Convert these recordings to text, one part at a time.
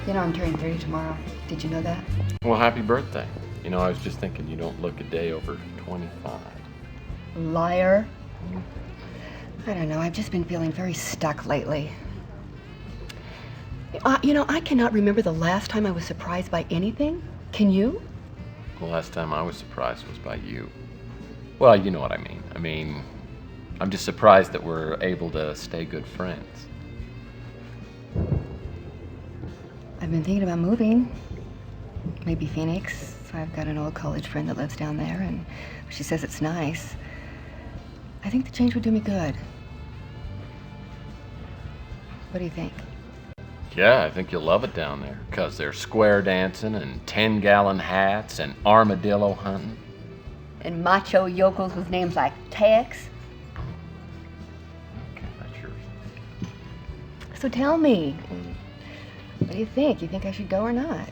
You know, I'm turning 30 tomorrow. Did you know that? Well, happy birthday. You know, I was just thinking you don't look a day over 25. Liar. I don't know, I've just been feeling very stuck lately. You know, I cannot remember the last time I was surprised by anything. Can you? The last time I was surprised was by you. Well, you know what I mean. I'm just surprised that we're able to stay good friends. I've been thinking about moving. Maybe Phoenix. I've got an old college friend that lives down there, and she says it's nice. I think the change would do me good. What do you think? Yeah, I think you'll love it down there, because there's square dancing and 10-gallon hats and armadillo hunting. And macho yokels with names like Tex. Okay, that's yours. So tell me, what do you think? You think I should go or not?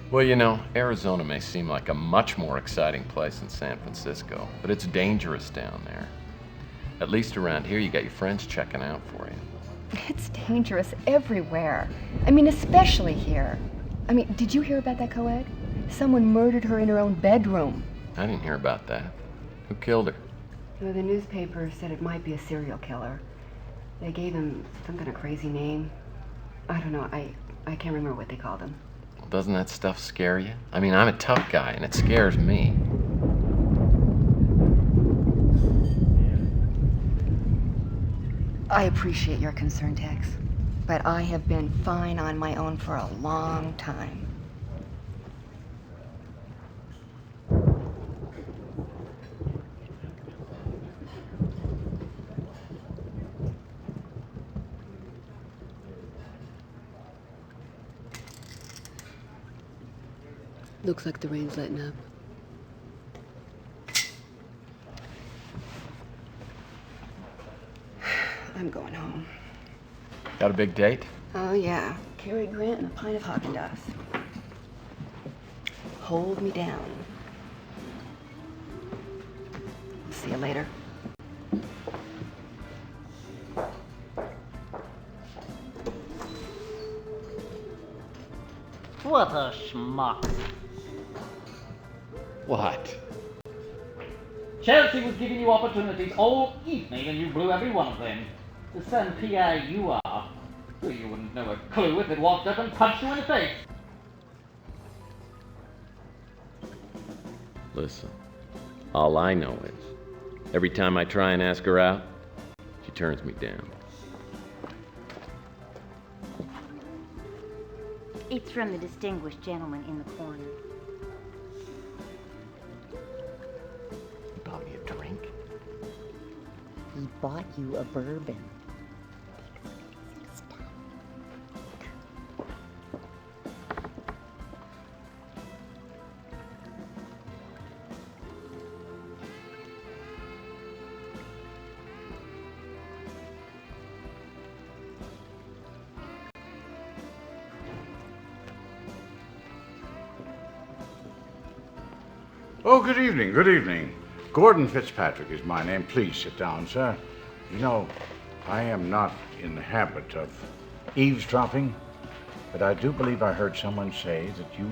Well, you know, Arizona may seem like a much more exciting place than San Francisco, but it's dangerous down there. At least around here, you got your friends checking out for you. It's dangerous everywhere. I mean, especially here. I mean, did you hear about that co-ed? Someone murdered her in her own bedroom. I didn't hear about that. Who killed her? Well, the newspaper said it might be a serial killer. They gave him some kind of crazy name. I don't know, I can't remember what they called him. Well, doesn't that stuff scare you? I mean, I'm a tough guy, and it scares me. I appreciate your concern, Tex, but I have been fine on my own for a long time. Looks like the rain's letting up. I'm going home. Got a big date? Oh, yeah. Cary Grant and a pint of Haagen-Dazs. Hold me down. See you later. What a schmuck. What? Chelsea was giving you opportunities all evening and you blew every one of them. The son PI you are. Well, you wouldn't know a clue if it walked up and punched you in the face. Listen, all I know is, every time I try and ask her out, she turns me down. It's from the distinguished gentleman in the corner. You bought me a drink? He bought you a bourbon. Oh, good evening, good evening. Gordon Fitzpatrick is my name. Please sit down, sir. You know, I am not in the habit of eavesdropping, but I do believe I heard someone say that you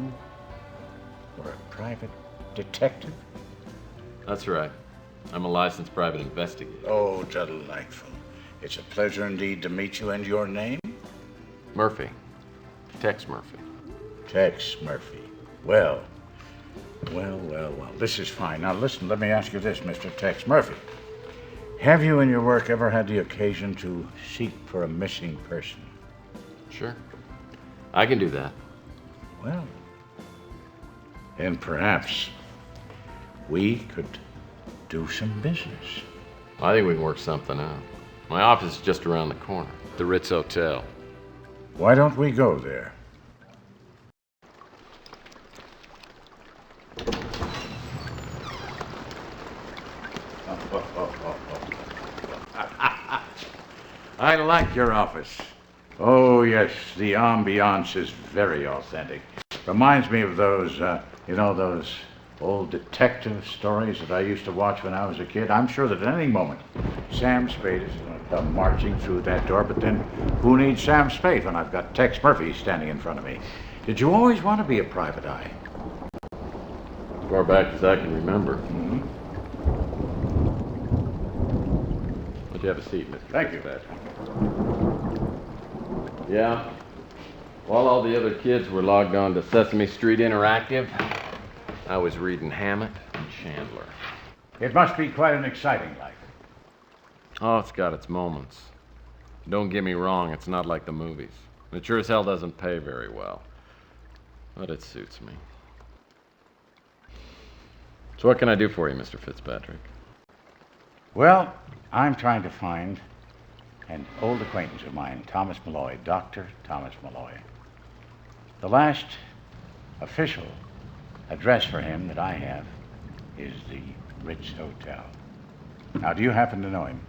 were a private detective. That's right. I'm a licensed private investigator. Oh, delightful. It's a pleasure indeed to meet you, and your name? Murphy. Tex Murphy. Tex Murphy. Well. This is fine. Now listen, let me ask you this, Mr. Tex Murphy. Have you in your work ever had the occasion to seek for a missing person? Sure. I can do that. Well, then perhaps we could do some business. I think we can work something out. My office is just around the corner, the Ritz Hotel. Why don't we go there? I like your office. Oh, yes, the ambiance is very authentic. Reminds me of those, those old detective stories that I used to watch when I was a kid. I'm sure that at any moment, Sam Spade is going to come marching through that door, but then who needs Sam Spade when I've got Tex Murphy standing in front of me? Did you always want to be a private eye? As far back as I can remember. Mm-hmm. Why don't you have a seat, Mr. Thank you. Fitzpatrick? Yeah. While all the other kids were logged on to Sesame Street Interactive, I was reading Hammett and Chandler. It must be quite an exciting life. Oh, it's got its moments. Don't get me wrong, it's not like the movies. It sure as hell doesn't pay very well. But it suits me. So what can I do for you, Mr. Fitzpatrick? Well, I'm trying to find an old acquaintance of mine, Thomas Malloy, Dr. Thomas Malloy. The last official address for him that I have is the Ritz Hotel. Now, do you happen to know him?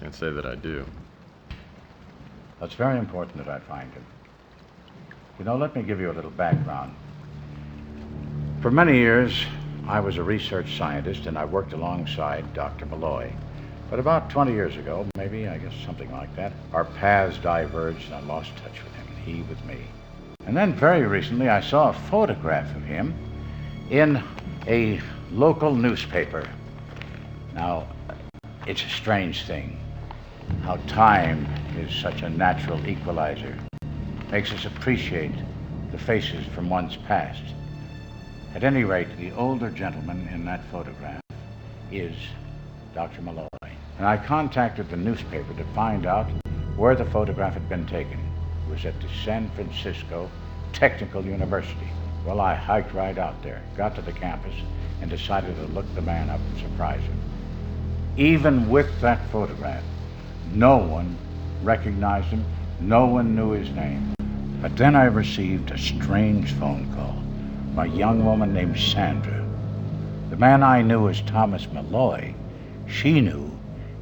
Can't say that I do. It's very important that I find him. You know, let me give you a little background. For many years, I was a research scientist and I worked alongside Dr. Malloy. But about 20 years ago, maybe, I guess something like that, our paths diverged and I lost touch with him and he with me. And then very recently, I saw a photograph of him in a local newspaper. Now, it's a strange thing how time is such a natural equalizer. Makes us appreciate the faces from one's past. At any rate, the older gentleman in that photograph is Dr. Malloy. And I contacted the newspaper to find out where the photograph had been taken. It was at the San Francisco Technical University. Well, I hiked right out there, got to the campus, and decided to look the man up and surprise him. Even with that photograph, no one recognized him, no one knew his name. But then I received a strange phone call from a young woman named Sandra. The man I knew as Thomas Malloy, she knew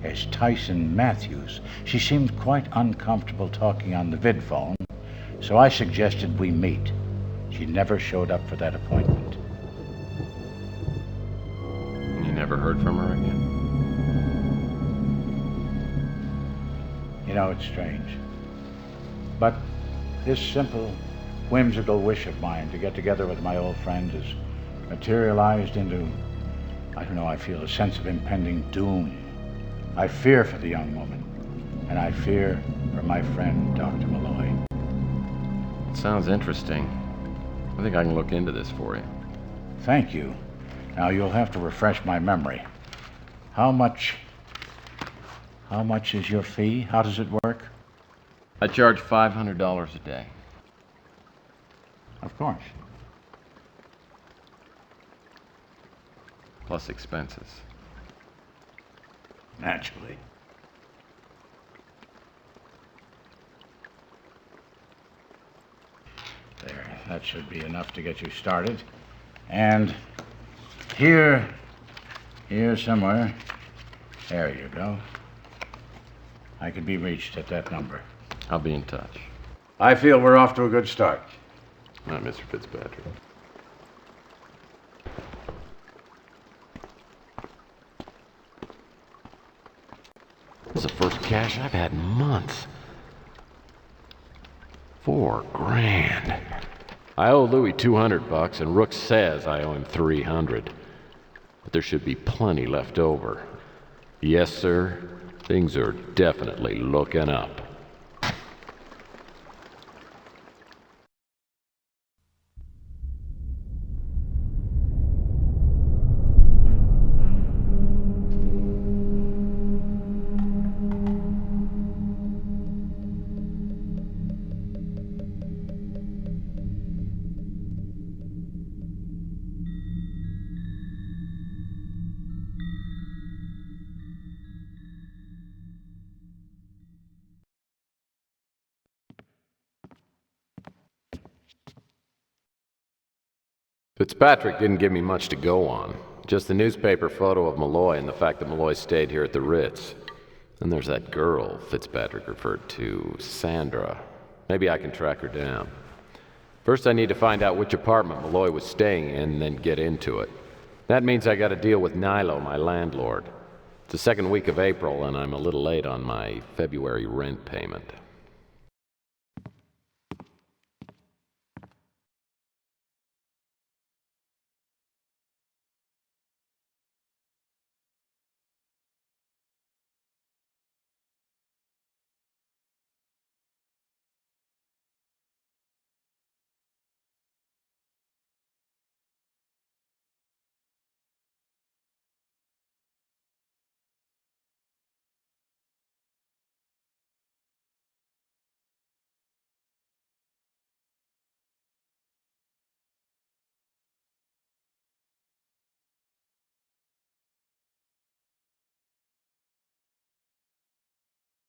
as Tyson Matthews. She seemed quite uncomfortable talking on the vid phone, so I suggested we meet. She never showed up for that appointment. You never heard from her again? You know, it's strange. But this simple, whimsical wish of mine to get together with my old friend has materialized into, I don't know, I feel a sense of impending doom. I fear for the young woman, and I fear for my friend, Dr. Malloy. It sounds interesting. I think I can look into this for you. Thank you. Now, you'll have to refresh my memory. How much is your fee? How does it work? I charge $500 a day. Of course. Plus expenses. Naturally. There, that should be enough to get you started. And here somewhere, there you go. I could be reached at that number. I'll be in touch. I feel we're off to a good start. All right, Mr. Fitzpatrick. This is the first cash I've had in months. $4,000. I owe Louis $200, and Rook says I owe him $300. But there should be plenty left over. Yes, sir. Things are definitely looking up. Fitzpatrick didn't give me much to go on. Just the newspaper photo of Malloy and the fact that Malloy stayed here at the Ritz. And there's that girl Fitzpatrick referred to, Sandra. Maybe I can track her down. First I need to find out which apartment Malloy was staying in and then get into it. That means I gotta deal with Nilo, my landlord. It's the second week of April and I'm a little late on my February rent payment.